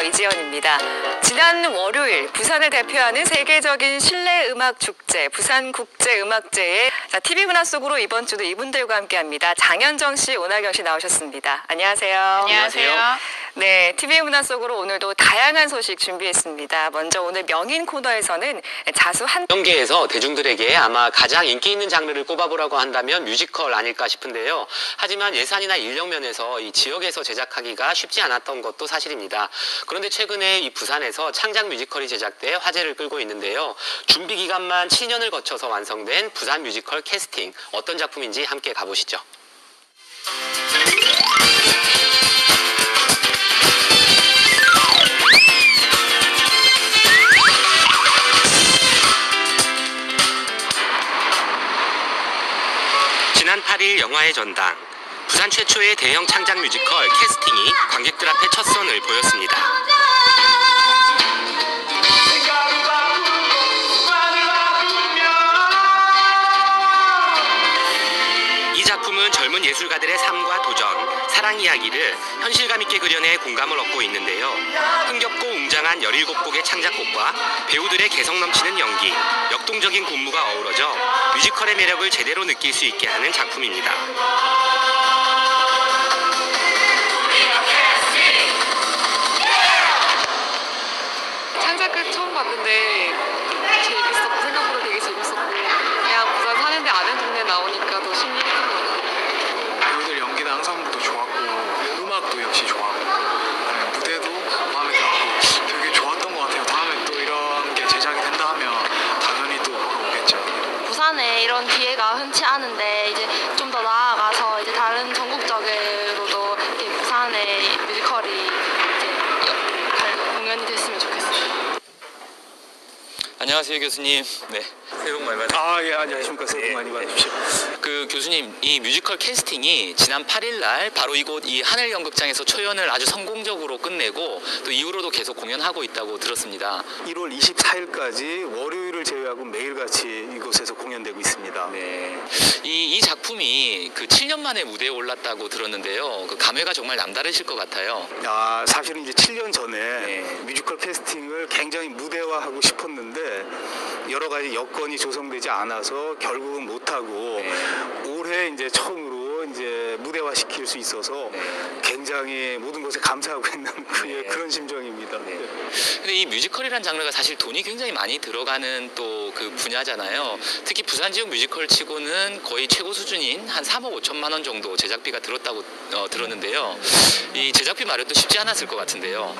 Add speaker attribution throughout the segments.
Speaker 1: 이지연입니다. 지난 월요일 부산을 대표하는 세계적인 실내 음악 축제 부산국제음악제에 TV 문화 속으로 이번 주도 이분들과 함께합니다. 장현정 씨, 오나경 씨 나오셨습니다. 안녕하세요.
Speaker 2: 안녕하세요.
Speaker 1: 네, TV 문화 속으로 오늘도 다양한 소식 준비했습니다. 먼저 오늘 명인 코너에서는 자수 한
Speaker 3: 연계에서 대중들에게 아마 가장 인기 있는 장르를 꼽아보라고 한다면 뮤지컬 아닐까 싶은데요. 하지만 예산이나 인력 면에서 이 지역에서 제작하기가 쉽지 않았던 것도 사실입니다. 그런데 최근에 이 부산에서 창작 뮤지컬이 제작돼 화제를 끌고 있는데요. 준비 기간만 7년을 거쳐서 완성된 부산 뮤지컬 캐스팅, 어떤 작품인지 함께 가보시죠. 지난 8일 영화의 전당, 부산 최초의 대형 창작 뮤지컬 캐스팅이 관객들 앞에 첫 선을 보였습니다. 이 작품은 젊은 예술가들의 삶과 도전, 사랑 이야기를 현실감 있게 그려내 공감을 얻고 있는데요. 흥겹고 웅장한 17곡의 창작곡과 배우들의 개성 넘치는 연기, 역동적인 군무가 어우러져 뮤지컬의 매력을 제대로 느낄 수 있게 하는 작품입니다.
Speaker 4: 창작극 처음 봤는데 재밌었고, 생각보다 되게 재밌었고, 그냥 부산 사는데 아는 동네 나오니까 더 신기했던 것 같아요.
Speaker 5: 배우들 연기도 항상 또 좋았고, 음악도 역시 좋았고, 무대도 마음에 들었고 되게 좋았던 것 같아요. 다음에 또 이런 게 제작이 된다 하면 당연히 또 보러 오겠죠.
Speaker 6: 부산에 이런 기회가 흔치 않은데 이제 좀 더 나아가서 이제 다른 전국적으로도 이렇게 부산의 뮤지컬이 이제 공연이 됐으면 좋겠어요.
Speaker 7: 안녕하세요, 교수님. 네, 새해 복 많이 받으십시오.
Speaker 5: 예, 안녕하십니까. 새해 복 많이 받으십시오.
Speaker 7: 그 교수님, 이 뮤지컬 캐스팅이 지난 8일 날 바로 이곳 이 하늘연극장에서 초연을 아주 성공적으로 끝내고 또 이후로도 계속 공연하고 있다고 들었습니다.
Speaker 8: 1월 24일까지 월요일을 제외하고 매일같이 이곳에서 공연되고 있습니다.
Speaker 7: 네, 이 작품이 그 7년 만에 무대에 올랐다고 들었는데요. 그 감회가 정말 남다르실 것 같아요.
Speaker 8: 사실은 이제 7년 전에
Speaker 7: 네.
Speaker 8: 뮤지컬 캐스팅을 굉장히 무대화하고 싶었는데 여러 가지 여건이 조성되지 않아서 결국은 못하고 올해 이제 처음으로 이제 무대화 시킬 수 있어서 굉장히 모든 것에 감사하고 있는 그런 심정입니다.
Speaker 7: 근데 이 뮤지컬이라는 장르가 사실 돈이 굉장히 많이 들어가는 또 그 분야잖아요. 특히 부산 지역 뮤지컬 치고는 거의 최고 수준인 한 3억 5천만 원 정도 제작비가 들었다고 들었는데요. 이 제작비 마련도 쉽지 않았을 것 같은데요.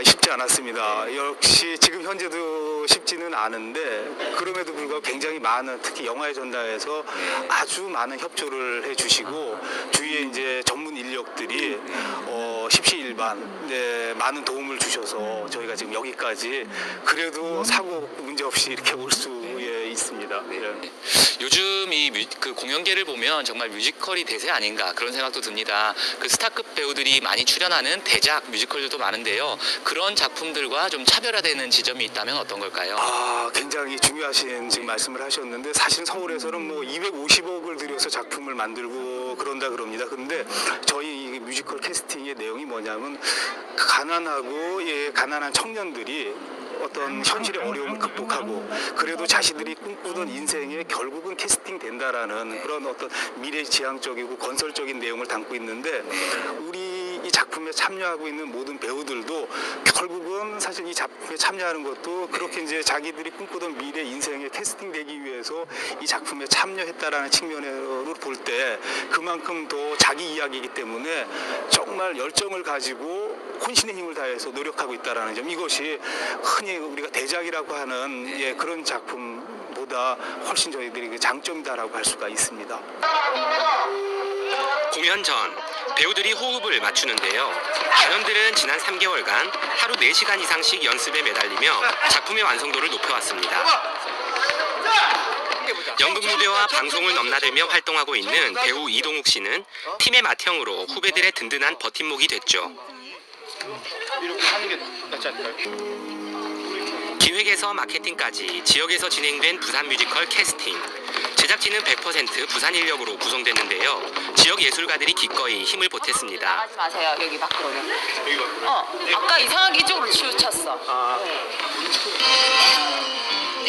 Speaker 8: 쉽지 않았습니다. 역시 지금 현재도 쉽지는 않은데 그럼에도 불구하고 굉장히 많은, 특히 영화의 전당에서 아주 많은 협조를 해주시고 주위에 이제 전문 인력들이 십시일반 많은 도움을 주셔서 저희가 지금 여기까지 그래도 사고 문제 없이 이렇게 올 수 있습니다.
Speaker 7: 요즘 그 공연계를 보면 정말 뮤지컬이 대세 아닌가 그런 생각도 듭니다. 그 스타급 배우들이 많이 출연하는 대작 뮤지컬들도 많은데요. 그런 작품들과 좀 차별화되는 지점이 있다면 어떤 걸까요?
Speaker 8: 굉장히 중요하신 지금 말씀을 하셨는데 사실 서울에서는 뭐 250억을 들여서 작품을 만들고 그럽니다. 그런데 저희 이 뮤지컬 캐스팅의 내용이 뭐냐면 가난한 청년들이 어떤 현실의 어려움을 극복하고 그래도 자신들이 꿈꾸던 인생에 결국은 캐스팅 된다라는 그런 어떤 미래지향적이고 건설적인 내용을 담고 있는데 우리 이 작품에 참여하고 있는 모든 배우들도 결국은 사실 이 작품에 참여하는 것도 그렇게 이제 자기들이 꿈꾸던 미래 인생에 캐스팅되기 위해서 이 작품에 참여했다라는 측면으로 볼 때 그만큼 더 자기 이야기이기 때문에 정말 열정을 가지고 혼신의 힘을 다해서 노력하고 있다라는 점, 이것이 흔히 우리가 대작이라고 하는 그런 작품보다 훨씬 저희들이 장점이다라고 할 수가 있습니다.
Speaker 3: 공연 전 배우들이 호흡을 맞추는데요. 단원들은 지난 3개월간 하루 4시간 이상씩 연습에 매달리며 작품의 완성도를 높여왔습니다. 연극 무대와 방송을 넘나들며 활동하고 있는 배우 이동욱 씨는 팀의 맏형으로 후배들의 든든한 버팀목이 됐죠.
Speaker 5: 이렇게 하는 게 낫지 않을까요?
Speaker 3: 기획에서 마케팅까지 지역에서 진행된 부산 뮤지컬 캐스팅. 제작진은 100% 부산 인력으로 구성됐는데요. 지역 예술가들이 기꺼이 힘을 보탰습니다.
Speaker 1: 나가지 마세요. 여기 밖으로는. 아까 이상하게 이쪽으로 치우쳤어.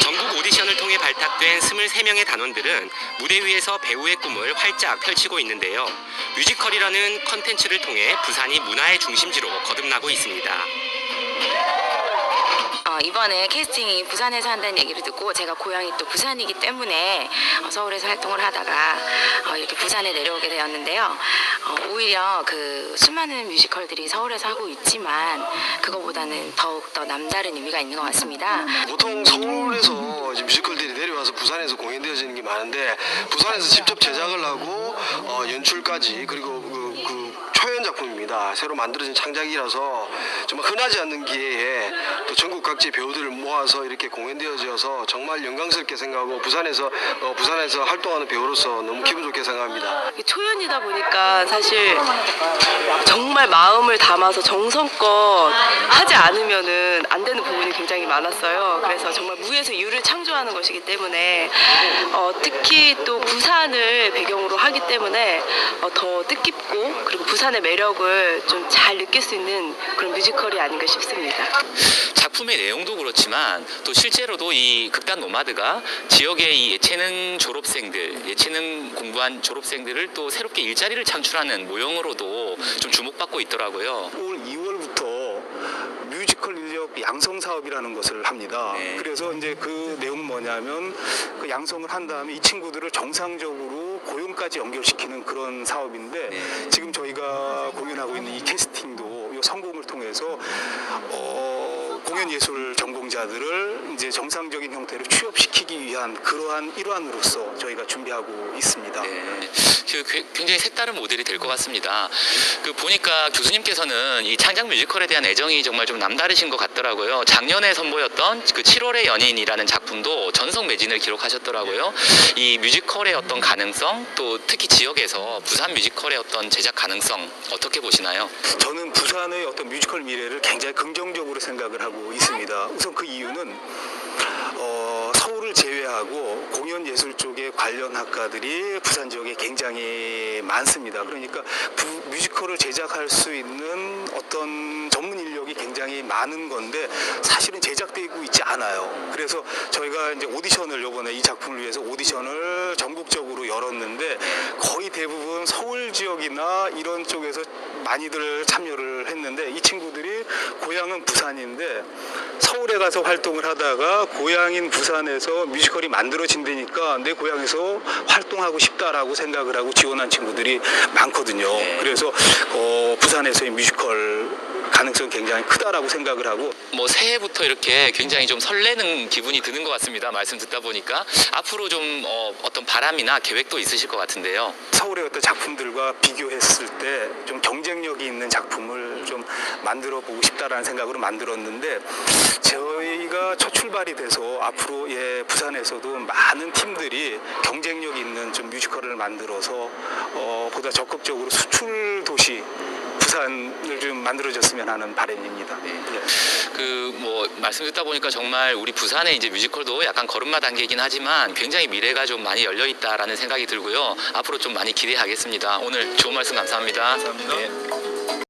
Speaker 3: 전국 오디션을 통해 발탁된 23명의 단원들은 무대 위에서 배우의 꿈을 활짝 펼치고 있는데요. 뮤지컬이라는 컨텐츠를 통해 부산이 문화의 중심지로 거듭나고 있습니다.
Speaker 2: 이번에 캐스팅이 부산에서 한다는 얘기를 듣고 제가 고향이 또 부산이기 때문에 서울에서 활동을 하다가 이렇게 부산에 내려오게 되었는데요. 오히려 그 수많은 뮤지컬들이 서울에서 하고 있지만 그거보다는 더욱더 남다른 의미가 있는 것 같습니다.
Speaker 9: 보통 서울에서 이제 뮤지컬들이 내려와서 부산에서 공연되어지는 게 많은데 부산에서 직접 제작을 하고 연출까지 그리고 그 초연 작품입니다. 새로 만들어진 창작이라서 정말 흔하지 않는 기회에 또 전국 각지 배우들을 모아서 이렇게 공연되어져서 정말 영광스럽게 생각하고 부산에서 활동하는 배우로서 너무 기분 좋게 생각합니다.
Speaker 10: 초연이다 보니까 사실 정말 마음을 담아서 정성껏 하지 않으면은 안 되는 부분이 굉장히 많았어요. 그래서 정말 무에서 유를 창조하는 것이기 때문에 특히 또 부산을 배경으로 하기 때문에 더 뜻깊고 그리고 부산의 매력을 좀 잘 느낄 수 있는 그런 뮤지컬이 아닌가 싶습니다.
Speaker 7: 작품의 내용도 그렇지만 또 실제로도 이 극단 노마드가 지역의 이 예체능 졸업생들, 예체능 공부한 졸업생들을 또 새롭게 일자리를 창출하는 모형으로도 좀 주목받고 있더라고요.
Speaker 8: 올 2월부터 뮤지컬 인력 양성 사업이라는 것을 합니다.
Speaker 7: 네.
Speaker 8: 그래서 이제 그 내용은 뭐냐면 그 양성을 한 다음에 이 친구들을 정상적으로 고용까지 연결시키는 그런 사업인데
Speaker 7: 네.
Speaker 8: 지금 저희가 공연하고 있는 이 캐스팅도 이 성공을 통해서 공연예술 전공자들을 이제 정상적인 형태로 취업시키기 위한 그러한 일환으로서 저희가 준비하고 있습니다.
Speaker 7: 네, 굉장히 색다른 모델이 될 것 같습니다. 보니까 교수님께서는 이 창작 뮤지컬에 대한 애정이 정말 좀 남다르신 것 같더라고요. 작년에 선보였던 그 7월의 연인이라는 작품도 전성 매진을 기록하셨더라고요. 이 뮤지컬의 어떤 가능성, 또 특히 지역에서 부산 뮤지컬의 어떤 제작 가능성 어떻게 보시나요?
Speaker 8: 저는 부산의 어떤 뮤지컬 미래를 굉장히 긍정적으로 생각을 하고 있습니다. 우선 그 이유는 서울을 제외하고 공연 예술 쪽에 관련 학과들이 부산 지역에 굉장히 많습니다. 그러니까 뮤지컬을 제작할 수 있는 어떤 전문 인력이 굉장히 많은 건데 사실은 제작되고 있지 않아요. 그래서 저희가 이제 오디션을 이번에 이 작품을 위해서 오디션을 전국적으로 열었는데 거의 대부분 서울 지역이나 이런 쪽에서 많이들 참여를 했는데 이 친구들이 고향은 부산인데 서울에 가서 활동을 하다가 고향인 부산에서 뮤지컬이 만들어진다니까 내 고향에서 활동하고 싶다라고 생각을 하고 지원한 친구들이 많거든요. 그래서 부산에서의 뮤지컬 가능성이 굉장히 크다라고 생각을 하고
Speaker 7: 새해부터 이렇게 굉장히 좀 설레는 기분이 드는 것 같습니다. 말씀 듣다 보니까 앞으로 좀 어떤 바람이나 계획도 있으실 것 같은데요.
Speaker 8: 서울의 어떤 작품들과 비교했을 때 좀 경쟁력이 있는 작품을 좀 만들어 보고 싶다라는 생각으로 만들었는데 저희가 첫 출발이 돼서 앞으로 부산에서도 많은 팀들이 경쟁력 있는 좀 뮤지컬을 만들어서 보다 적극적으로 수출 도시 부산을 좀 만들어졌으면 하는 바람입니다.
Speaker 7: 말씀 듣다 보니까 정말 우리 부산의 이제 뮤지컬도 약간 걸음마 단계이긴 하지만 굉장히 미래가 좀 많이 열려 있다라는 생각이 들고요. 앞으로 좀 많이 기대하겠습니다. 오늘 좋은 말씀 감사합니다.
Speaker 8: 감사합니다.